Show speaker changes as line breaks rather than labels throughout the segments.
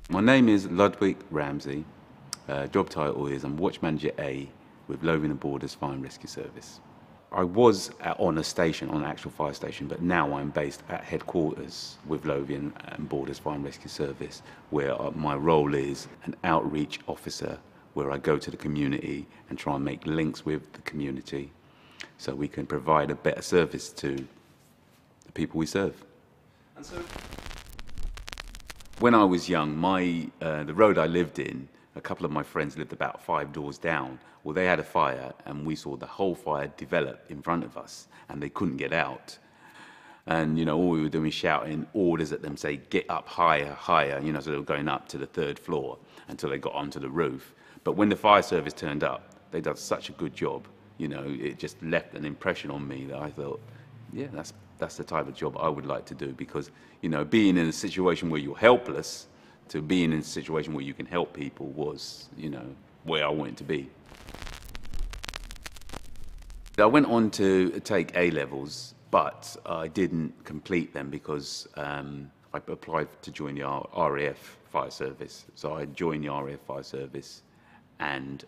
My name is Ludwig Ramsey. Job title is I'm Watch Manager A with Lothian and Borders Fire and Rescue Service. I was on a station, on an actual fire station, but now I'm based at headquarters with Lothian and Borders Fire and Rescue Service, where my role is an outreach officer, where I go to the community and try and make links with the community so we can provide a better service to the people we serve. And so, when I was young, the road I lived in, a couple of my friends lived about 5 doors down. Well, they had a fire, and we saw the whole fire develop in front of us, and they couldn't get out. And, all we were doing was shouting orders at them, say, get up higher, higher, so they were going up to the 3rd floor until they got onto the roof. But when the fire service turned up, they did such a good job, it just left an impression on me that I thought, yeah, that's the type of job I would like to do, because, being in a situation where you're helpless to being in a situation where you can help people was, where I wanted to be. I went on to take A-levels, but I didn't complete them because I applied to join the RAF Fire Service. So I joined the RAF Fire Service and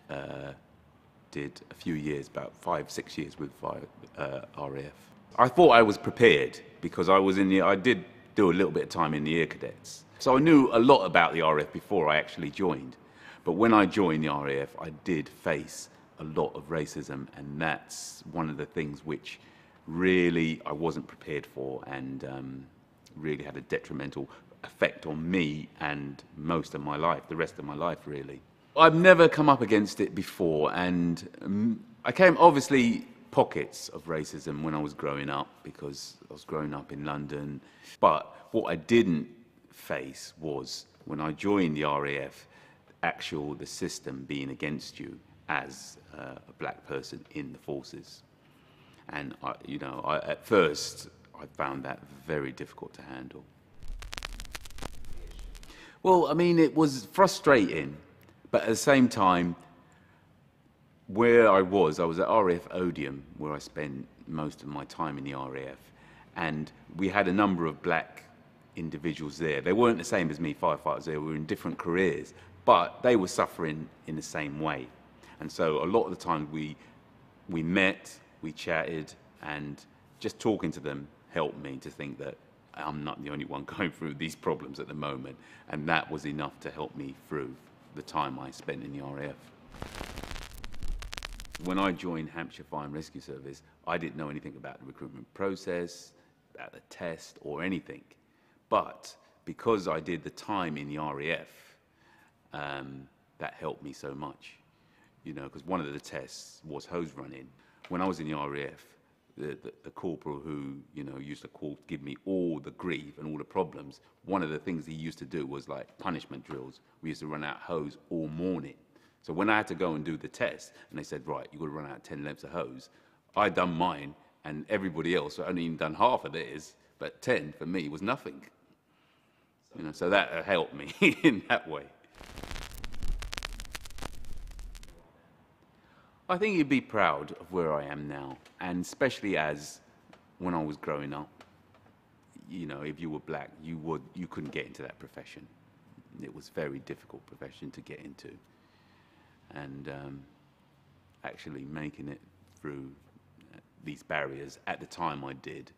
did a few years, about 5-6 years with RAF. I thought I was prepared because I did do a little bit of time in the Air Cadets. So I knew a lot about the RAF before I actually joined. But when I joined the RAF, I did face a lot of racism, and that's one of the things which really I wasn't prepared for, and really had a detrimental effect on me and most of my life, the rest of my life really. I've never come up against it before, and I came obviously pockets of racism when I was growing up because I was growing up in London. But what I didn't face was when I joined the RAF, the system being against you as a black person in the forces. And at first I found that very difficult to handle. Well, I mean, it was frustrating, but at the same time, where I was at RAF Odium, where I spent most of my time in the RAF, and we had a number of black individuals there. They weren't the same as me, firefighters. They were in different careers, but they were suffering in the same way. And so a lot of the time we met, we chatted, and just talking to them helped me to think that I'm not the only one going through these problems at the moment. And that was enough to help me through the time I spent in the RAF. When I joined Hampshire Fire and Rescue Service, I didn't know anything about the recruitment process, about the test, or anything. But because I did the time in the RAF, that helped me so much. Because one of the tests was hose running. When I was in the RAF, the corporal who, used to give me all the grief and all the problems, one of the things he used to do was like punishment drills. We used to run out hose all morning. So when I had to go and do the test, and they said, right, you've got to run out 10 lengths of hose, I'd done mine, and everybody else had only even done half of theirs, but 10 for me was nothing. So that helped me in that way. I think you'd be proud of where I am now, and especially as when I was growing up, if you were black, you couldn't get into that profession. It was a very difficult profession to get into. And actually making it through these barriers at the time I did